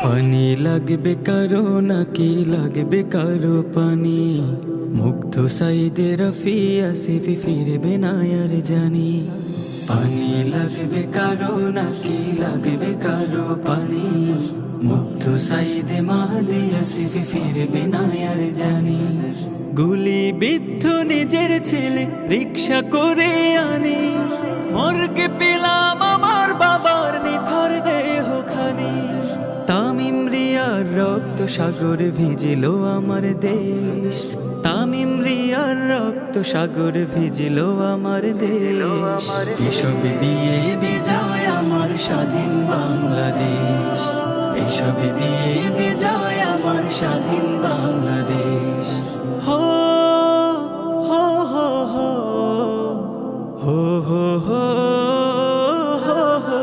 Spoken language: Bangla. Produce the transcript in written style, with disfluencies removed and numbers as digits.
পানি লাগবে কারো নাকি লাগবে কারো পানি, মুগ্ধ সাইদে রফি আসিফি ফিরবে না আর জানি। পানি লাগবে কারো নাকি লাগবে কারো পানি, মুগ্ধ সাইদে মাহদি আসিফি ফিরবে না আর জানি। গুলি বিদ্ধ নিজের ছেলে রিক্সা করে আনি, মর্গে পেলাম আমার বাবার নিথর দেহ খানি। তামিম রিয়ার রক্ত সাগর ভিজিল আমার দেশ, তামিম রিয়ার রক্ত সাগর ভিজিল আমার দেশ। এসব দিয়ে বিজয় আমার স্বাধীন বাংলাদেশ, এসব দিয়ে বিজয় আমার স্বাধীন বাংলাদেশ।